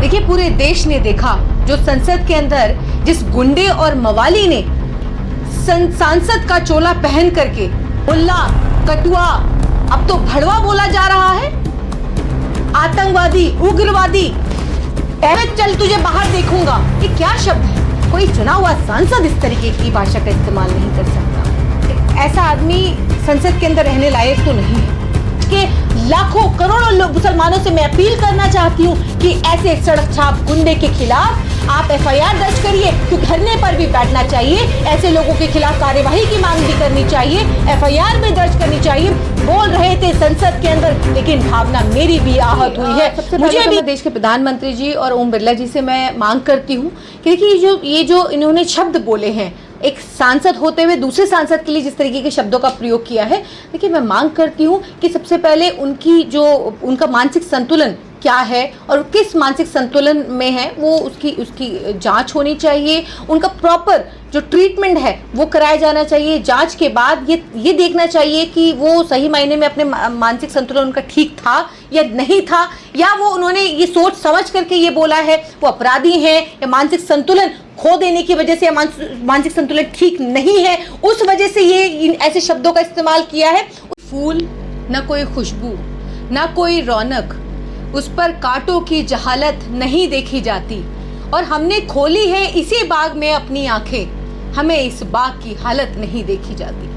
देखिए, पूरे देश ने देखा जो संसद के अंदर जिस गुंडे और मवाली ने सांसद का चोला पहन करके मुल्ला, कटुआ, अब तो भड़वा बोला जा रहा है, आतंकवादी, उग्रवादी, चल तुझे बाहर देखूंगा, ये क्या शब्द है? कोई चुना हुआ सांसद इस तरीके की भाषा का इस्तेमाल नहीं कर सकता। ऐसा आदमी संसद के अंदर रहने लायक तो नहीं है। कि लाखों करोड़ों लोग मुसलमानों से मैं अपील करना चाहती हूँ कि ऐसे सड़क छाप गुंडे के खिलाफ आप एफआईआर दर्ज करिए, क्योंकि धरने पर भी बैठना चाहिए, ऐसे लोगों के खिलाफ कार्यवाही की मांग भी करनी चाहिए, एफआईआर भी दर्ज करनी चाहिए। बोल रहे थे संसद के अंदर, लेकिन भावना मेरी भी आहत हुई है। मुझे भी देश के प्रधानमंत्री जी और ओम बिरला जी से मैं मांग करती हूँ कि देखिए, ये जो इन्होंने शब्द बोले हैं, एक सांसद होते हुए दूसरे सांसद के लिए जिस तरीके के शब्दों का प्रयोग किया है, देखिए मैं मांग करती हूँ कि सबसे पहले उनका मानसिक संतुलन क्या है और किस मानसिक संतुलन में है, वो उसकी जांच होनी चाहिए। उनका प्रॉपर जो ट्रीटमेंट है वो कराया जाना चाहिए। जांच के बाद ये देखना चाहिए कि वो सही मायने में अपने मानसिक संतुलन उनका ठीक था या नहीं था, या वो उन्होंने ये सोच समझ करके ये बोला है, वो अपराधी हैं, या मानसिक संतुलन खो देने की वजह से या मानसिक संतुलन ठीक नहीं है, उस वजह से ये ऐसे शब्दों का इस्तेमाल किया है। फूल न कोई खुशबू न कोई रौनक, उस पर कांटों की जहालत नहीं देखी जाती, और हमने खोली है इसी बाग में अपनी आंखें, हमें इस बाग की हालत नहीं देखी जाती।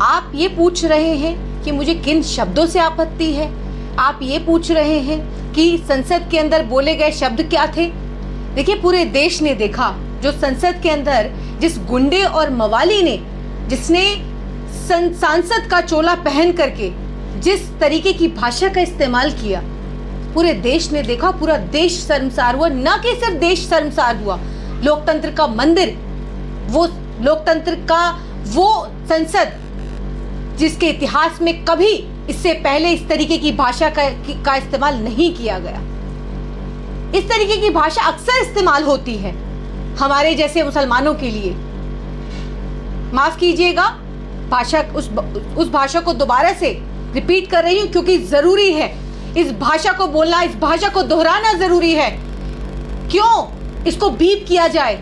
आप ये पूछ रहे हैं कि मुझे किन शब्दों से आपत्ति है, आप ये पूछ रहे हैं कि संसद के अंदर बोले गए शब्द क्या थे। देखिए, पूरे देश ने देखा जो संसद के अंदर जिस गुंडे और मवाली ने जिसने सांसद का चोला पहन करके जिस तरीके की भाषा का इस्तेमाल किया, पूरे देश ने देखा, पूरा देश शर्मसार हुआ। न कि सिर्फ देश शर्मसार हुआ, लोकतंत्र का मंदिर, वो लोकतंत्र का वो संसद जिसके इतिहास में कभी इससे पहले इस तरीके की भाषा का इस्तेमाल नहीं किया गया। इस तरीके की भाषा अक्सर इस्तेमाल होती है हमारे जैसे मुसलमानों के लिए। माफ कीजिएगा, भाषा उस भाषा को दोबारा से रिपीट कर रही हूं क्योंकि जरूरी है इस भाषा को बोलना, इस भाषा को दोहराना जरूरी है। क्यों इसको बीप किया जाए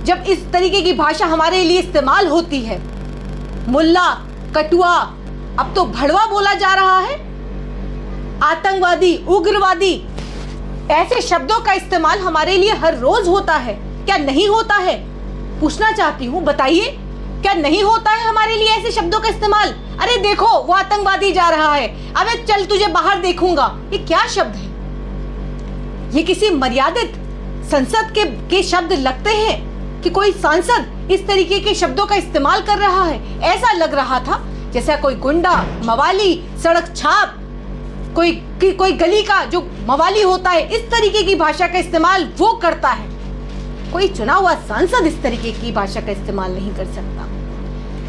जब इस तरीके की भाषा हमारे लिए इस्तेमाल होती है? मुल्ला, कटुआ, अब तो भड़वा बोला जा रहा है, आतंकवादी, उग्रवादी, ऐसे शब्दों का इस्तेमाल हमारे लिए हर रोज होता है। क्या नहीं होता है? पूछना चाहती हूं, बताइए, क्या नहीं होता है हमारे लिए ऐसे शब्दों का इस्तेमाल? अरे देखो, वो आतंकवादी जा रहा है, अबे चल तुझे बाहर देखूंगा, ये क्या शब्द है? ये किसी मर्यादित संसद के शब्द लगते हैं कि कोई सांसद इस तरीके के शब्दों का इस्तेमाल कर रहा है? ऐसा लग रहा था जैसा कोई गुंडा, मवाली, सड़क छाप, कोई गली का जो मवाली होता है, इस तरीके की भाषा का इस्तेमाल वो करता है। कोई चुना हुआ सांसद इस तरीके की भाषा का इस्तेमाल नहीं कर सकता।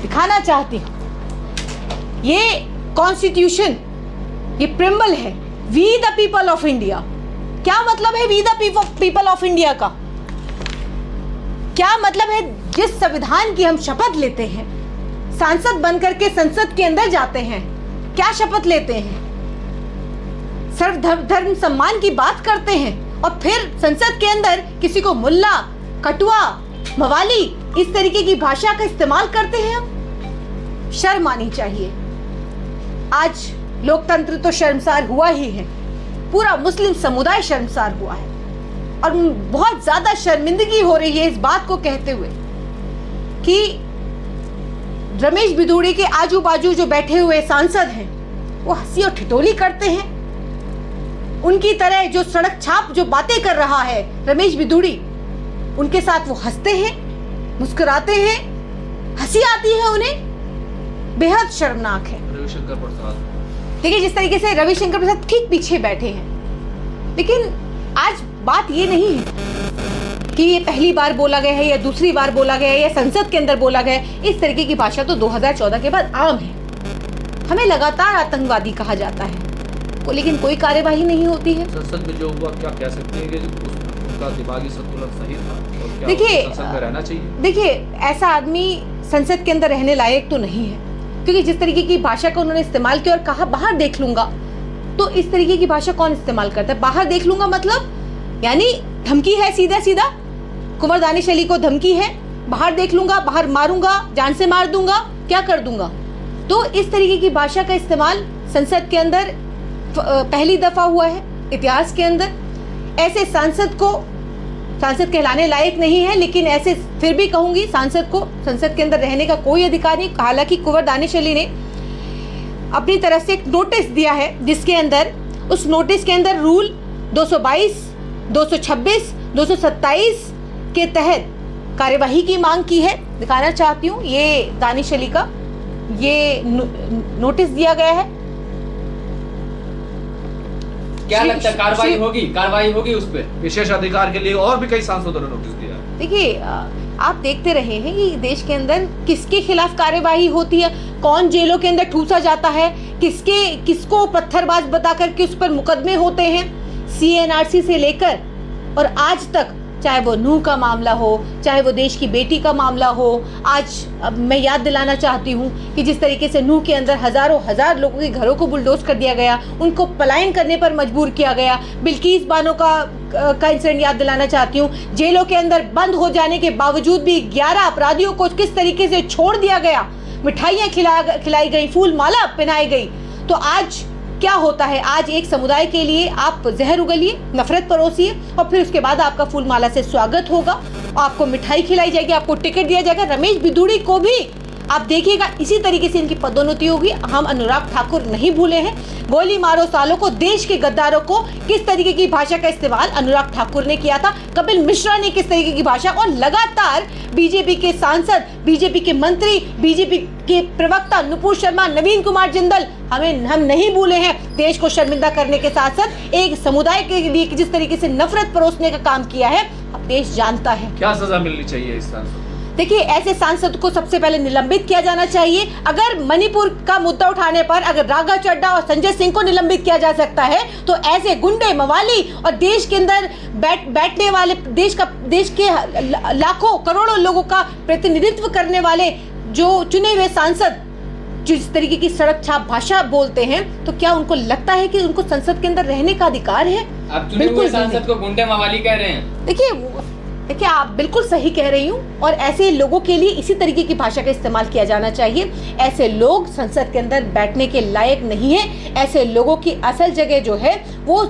दिखाना चाहती हूं, ये कॉन्स्टिट्यूशन, ये प्रिम्बल है, we the people of India. क्या मतलब है we the people of India का? क्या मतलब है जिस संविधान की हम शपथ लेते हैं, सांसद बनकर के संसद के अंदर जाते हैं, क्या शपथ लेते हैं? सर्वधर्म सम्मान की बात करते हैं, और फिर संसद के अंदर किसी को मुल्ला, कटुआ, मवाली, इस तरीके की भाषा का इस्तेमाल करते हैं। हम शर्म आनी चाहिए। आज लोकतंत्र तो शर्मसार हुआ ही है, पूरा मुस्लिम समुदाय शर्मसार हुआ है, और बहुत ज्यादा शर्मिंदगी हो रही है इस बात को कहते हुए कि रमेश बिधूड़ी के आजू बाजू जो बैठे हुए सांसद हैं वो हंसी और ठिठोली करते हैं। उनकी तरह जो सड़क छाप जो बातें कर रहा है रमेश बिधूड़ी, उनके साथ वो हंसते हैं, मुस्कुराते हैं, हंसी आती है उन्हें। बेहद शर्मनाक है। रविशंकर प्रसाद, देखिए जिस तरीके से रविशंकर प्रसाद ठीक पीछे बैठे हैं, लेकिन आज बात ये नहीं है कि ये पहली बार बोला गया है या दूसरी बार बोला गया है या संसद के अंदर बोला गया है। इस तरीके की भाषा तो 2014 के बाद आम है। हमें लगातार आतंकवादी कहा जाता है, लेकिन कोई कार्यवाही नहीं होती है। संसद में जो हुआ, क्या कह सकते हैं कि उनका दिमागी संतुलन सही था और क्या देखिए, संसद में रहना चाहिए? देखिए, ऐसा आदमी संसद के अंदर रहने लायक तो नहीं है, क्योंकि जिस तरीके की भाषा का उन्होंने इस्तेमाल किया और कहा बाहर देख लूंगा, तो इस तरीके की भाषा कौन इस्तेमाल करता है? बाहर देख लूंगा मतलब यानी धमकी है, सीधा सीधा कुंवर दानिश अली को धमकी है, बाहर देख लूंगा, बाहर मारूंगा, जान से मार दूंगा, क्या कर दूंगा। तो इस तरीके की भाषा का इस्तेमाल संसद के अंदर पहली दफा हुआ है इतिहास के अंदर। ऐसे सांसद को सांसद कहलाने लायक नहीं है, लेकिन ऐसे फिर भी कहूंगी सांसद को संसद के अंदर रहने का कोई अधिकार नहीं। हालांकि कुंवर दानिश अली ने अपनी तरफ से एक नोटिस दिया है, जिसके अंदर उस नोटिस के अंदर रूल 222, 226, 227 के तहत कार्यवाही की मांग की है। दिखाना चाहती हूँ, ये दानिश अली का ये नोटिस दिया गया है। क्या लगता है कार्रवाई होगी उस पर? विशेष अधिकार के लिए और भी कई सांसदों ने नोटिस दिया है। देखिए, आप देखते रहे हैं कि देश के अंदर किसके खिलाफ कार्यवाही होती है, कौन जेलों के अंदर ठूसा जाता है, किसको पत्थरबाज बता करके उस पर मुकदमे होते हैं, CNRC से लेकर और आज तक, चाहे वो नूह का मामला हो, चाहे वो देश की बेटी का मामला हो। आज अब मैं याद दिलाना चाहती हूँ कि जिस तरीके से नूह के अंदर हजार लोगों के घरों को बुलडोज कर दिया गया, उनको पलायन करने पर मजबूर किया गया। बिल्किस बानो का इंसिडेंट याद दिलाना चाहती हूँ। जेलों के अंदर बंद हो जाने के बावजूद भी 11 अपराधियों को किस तरीके से छोड़ दिया गया, मिठाइयाँ खिलाई गई, फूल माला पहनाई गई। तो आज क्या होता है, आज एक समुदाय के लिए आप जहर उगलिए, नफरत परोसिए और फिर उसके बाद आपका फूल माला से स्वागत होगा, आपको मिठाई खिलाई जाएगी, आपको टिकट दिया जाएगा। रमेश बिधूड़ी को भी आप देखिएगा इसी तरीके से इनकी पदोन्नति होगी। हम अनुराग ठाकुर नहीं भूले हैं, गोली मारो सालों को, देश के गद्दारों को किस तरीके की भाषा का इस्तेमाल अनुराग ठाकुर ने किया था, कपिल मिश्रा ने किस तरीके की भाषा, और लगातार बीजेपी के सांसद, बीजेपी के मंत्री, बीजेपी के प्रवक्ता नुपुर शर्मा, नवीन कुमार जिंदल, हम नहीं भूले हैं देश को शर्मिंदा करने के साथ साथ एक समुदाय के लिए जिस तरीके से नफरत परोसने का काम किया है, अब देश जानता है। क्या सजा मिलनी चाहिए इस सांसद? देखिए, ऐसे सांसद को सबसे पहले निलंबित किया जाना चाहिए। अगर मणिपुर का मुद्दा उठाने पर अगर राघव चड्ढा और संजय सिंह को निलंबित किया जा सकता है, तो ऐसे गुंडे, मवाली और देश के अंदर बैठने वाले, देश के लाखों करोड़ों लोगों का प्रतिनिधित्व करने वाले जो चुने हुए सांसद जिस तरीके की सड़क छाप भाषा बोलते हैं, तो क्या उनको लगता है कि उनको संसद के अंदर रहने का अधिकार है? आप चुने हुए सांसद को गुंडे मवाली कह रहे हैं? देखिए, आप बिल्कुल सही कह रही हूँ, और ऐसे लोगों के लिए इसी तरीके की भाषा का इस्तेमाल किया जाना चाहिए। ऐसे लोग संसद के अंदर बैठने के लायक नहीं है। ऐसे लोगों की असल जगह जो है वो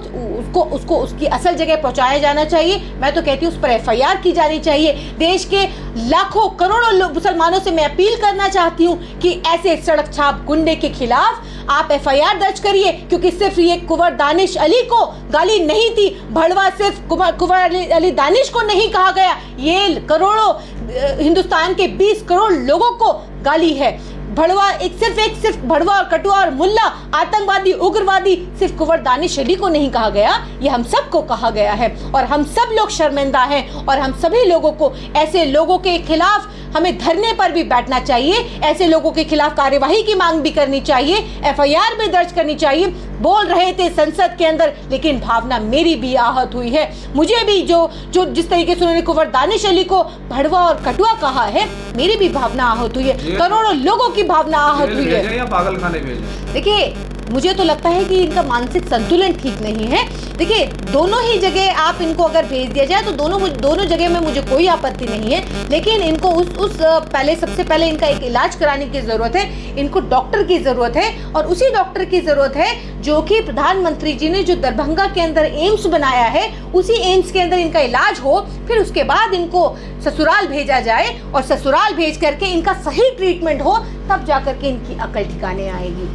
उसको उसकी असल जगह पहुंचाया जाना चाहिए। मैं तो कहती हूँ उस पर FIR की जानी चाहिए। देश के लाखों करोड़ों मुसलमानों से मैं अपील करना चाहती हूँ कि ऐसे सड़क छाप गुंडे के खिलाफ आप FIR दर्ज करिए, क्योंकि सिर्फ ये कुंवर दानिश अली को गाली नहीं थी, भड़वा सिर्फ कुंवर अली दानिश को नहीं कहा गया, ये करोड़ों हिंदुस्तान के 20 करोड़ लोगों को गाली है। भड़वा सिर्फ भड़वा और कटुआ और मुल्ला, आतंकवादी, उग्रवादी सिर्फ कुंवर दानिश अली को नहीं कहा गया, ये हम सबको कहा गया है और हम सब लोग शर्मिंदा हैं। और हम सभी लोगों को ऐसे लोगों के खिलाफ हमें धरने पर भी बैठना चाहिए, ऐसे लोगों के खिलाफ कार्यवाही की मांग भी करनी चाहिए, FIR भी दर्ज करनी चाहिए। बोल रहे थे संसद के अंदर, लेकिन भावना मेरी भी आहत हुई है। मुझे भी जो जिस तरीके से उन्होंने कुंवर दानिश अली को भड़वा और कटुआ कहा है, मेरी भी भावना आहत हुई है, करोड़ों लोगों की भावना आहत हुई है। या पागल खाने भेजे? देखिए, मुझे तो लगता है कि इनका मानसिक संतुलन ठीक नहीं है। देखिए, दोनों ही जगह आप इनको अगर भेज दिया जाए तो दोनों जगह में मुझे कोई आपत्ति नहीं है, लेकिन इनको सबसे पहले इनका एक इलाज कराने की जरूरत है। इनको डॉक्टर की जरूरत है, और उसी डॉक्टर की जरूरत है जो कि प्रधानमंत्री जी ने जो दरभंगा के अंदर एम्स बनाया है, उसी एम्स के अंदर इनका इलाज हो, फिर उसके बाद इनको ससुराल भेजा जाए और ससुराल भेज करके इनका सही ट्रीटमेंट हो, तब जाकर के इनकी अकल ठिकाने आएगी।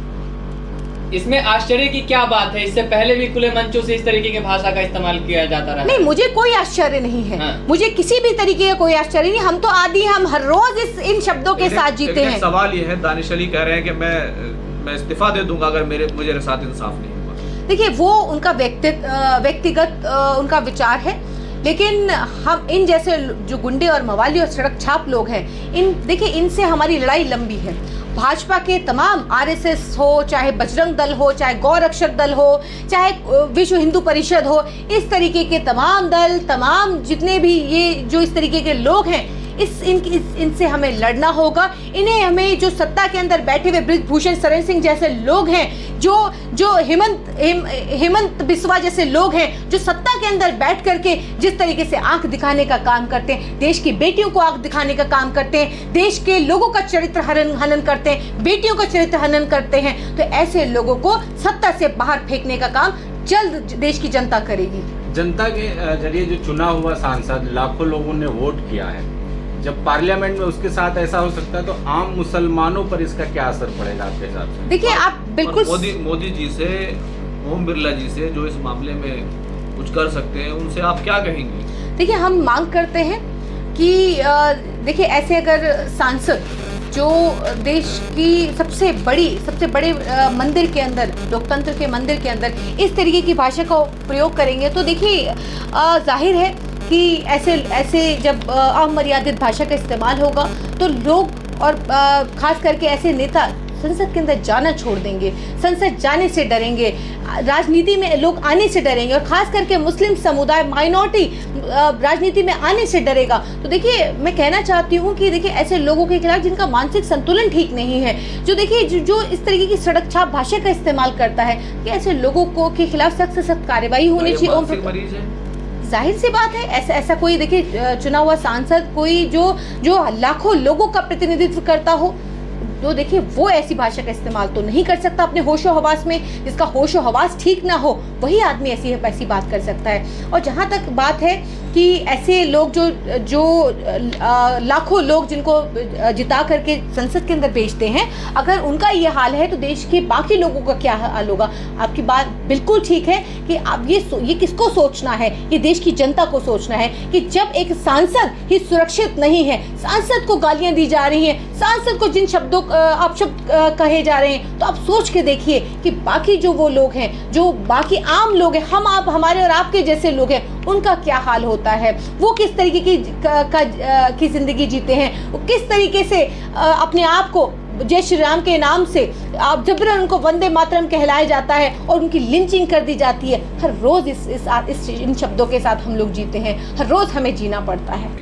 इसमें आश्चर्य की क्या बात है? इससे पहले भी खुले मंचों से इस तरीके की भाषा का इस्तेमाल किया जाता रहा। नहीं, मुझे कोई आश्चर्य नहीं है। हाँ। मुझे किसी भी तरीके का कोई आश्चर्य नहीं। हम तो आदि, हम हर रोज इन शब्दों के साथ जीते हैं। सवाल ये है, दानिश अली कह रहे हैं कि मैं इस्तीफा दे दूंगा अगर मेरे साथ इंसाफ नहीं हुआ। देखिए, वो उनका व्यक्तिगत उनका विचार है, लेकिन हम इन जैसे जो गुंडे और मवाली और सड़क छाप लोग हैं, देखिए इनसे हमारी लड़ाई लंबी है। भाजपा के तमाम RSS हो, चाहे बजरंग दल हो, चाहे गौरक्षक दल हो, चाहे विश्व हिंदू परिषद हो, इस तरीके के तमाम दल, तमाम जितने भी ये जो इस तरीके के लोग हैं, इनसे हमें लड़ना होगा। इन्हें हमें जो सत्ता के अंदर बैठे हुए बृजभूषण शरण सिंह जैसे लोग हैं, जो हेमंत बिस्वा जैसे लोग हैं, जो सत्ता के अंदर बैठ करके जिस तरीके से आंख दिखाने का काम करते हैं, देश की बेटियों को आंख दिखाने का काम करते हैं, देश के लोगों का चरित्र हनन करते हैं, बेटियों का चरित्र हनन करते हैं, तो ऐसे लोगों को सत्ता से बाहर फेंकने का काम जल्द देश की जनता करेगी। जनता के जरिए जो चुना हुआ सांसद लाखों लोगों ने वोट किया है, जब पार्लियामेंट में उसके साथ ऐसा हो सकता है तो आम मुसलमानों पर इसका क्या असर पड़ेगा आपके हिसाब से? देखिए, आप बिल्कुल मोदी जी से, ओम बिरला जी से जो इस मामले में कुछ कर सकते हैं, उनसे आप क्या कहेंगे? देखिए, हम मांग करते हैं कि देखिए, ऐसे अगर सांसद जो देश की सबसे बड़े मंदिर के अंदर, लोकतंत्र के मंदिर के अंदर इस तरीके की भाषा का प्रयोग करेंगे, तो देखिए जाहिर है कि ऐसे जब अमर्यादित भाषा का इस्तेमाल होगा तो लोग और खास करके ऐसे नेता संसद के अंदर जाना छोड़ देंगे, संसद जाने से डरेंगे, राजनीति में लोग आने से डरेंगे, और खास करके मुस्लिम समुदाय, माइनॉरिटी राजनीति में आने से डरेगा। तो देखिए, मैं कहना चाहती हूँ कि देखिए, ऐसे लोगों के खिलाफ जिनका मानसिक संतुलन ठीक नहीं है, जो देखिए जो इस तरीके की सड़क छाप भाषा का इस्तेमाल करता है, कि ऐसे लोगों को के खिलाफ सख्त से सख्त कार्रवाई होनी चाहिए। जाहिर सी बात है, ऐसा कोई देखिए चुना हुआ सांसद कोई जो लाखों लोगों का प्रतिनिधित्व करता हो, तो देखिए वो ऐसी भाषा का इस्तेमाल तो नहीं कर सकता अपने होशो हवास में। जिसका होशो हवास ठीक ना हो वही आदमी ऐसी बात कर सकता है। और जहाँ तक बात है कि ऐसे लोग जो लाखों लोग जिनको जिता करके संसद के अंदर भेजते हैं, अगर उनका ये हाल है तो देश के बाकी लोगों का क्या हाल होगा? आपकी बात बिल्कुल ठीक है कि अब ये किसको सोचना है, ये देश की जनता को सोचना है कि जब एक सांसद ही सुरक्षित नहीं है, सांसद को गालियां दी जा रही हैं, सांसद को जिन शब्दों अपशब्द कहे जा रहे हैं, तो आप सोच के देखिए कि बाकी जो वो लोग हैं, जो बाकी आम लोग हैं, हम आप हमारे और आपके जैसे लोग हैं, उनका क्या हाल होता है, वो किस तरीके की जिंदगी जीते हैं, वो किस तरीके से अपने आप को जय श्री राम के नाम से आप जबरन उनको वंदे मातरम कहलाया जाता है और उनकी लिंचिंग कर दी जाती है। हर रोज इन शब्दों के साथ हम लोग जीते हैं, हर रोज हमें जीना पड़ता है।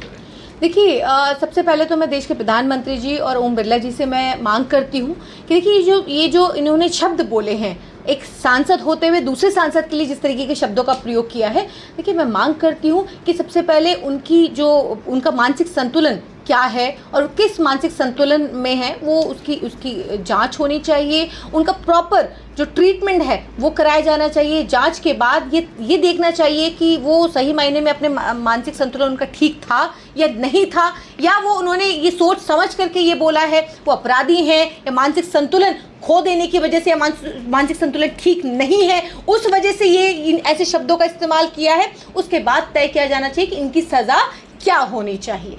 देखिए, सबसे पहले तो मैं देश के प्रधानमंत्री जी और ओम बिरला जी से मैं मांग करती हूँ कि देखिए ये जो इन्होंने शब्द बोले हैं, एक सांसद होते हुए दूसरे सांसद के लिए जिस तरीके के शब्दों का प्रयोग किया है, देखिए मैं मांग करती हूँ कि सबसे पहले उनका मानसिक संतुलन क्या है और किस मानसिक संतुलन में है, वो उसकी जांच होनी चाहिए। उनका प्रॉपर जो ट्रीटमेंट है वो कराया जाना चाहिए। जांच के बाद ये देखना चाहिए कि वो सही मायने में अपने मानसिक संतुलन उनका ठीक था या नहीं था, या वो उन्होंने ये सोच समझ करके ये बोला है, वो अपराधी हैं, या मानसिक संतुलन खो देने की वजह से, या मानसिक संतुलन ठीक नहीं है उस वजह से ये ऐसे शब्दों का इस्तेमाल किया है। उसके बाद तय किया जाना चाहिए कि इनकी सज़ा क्या होनी चाहिए।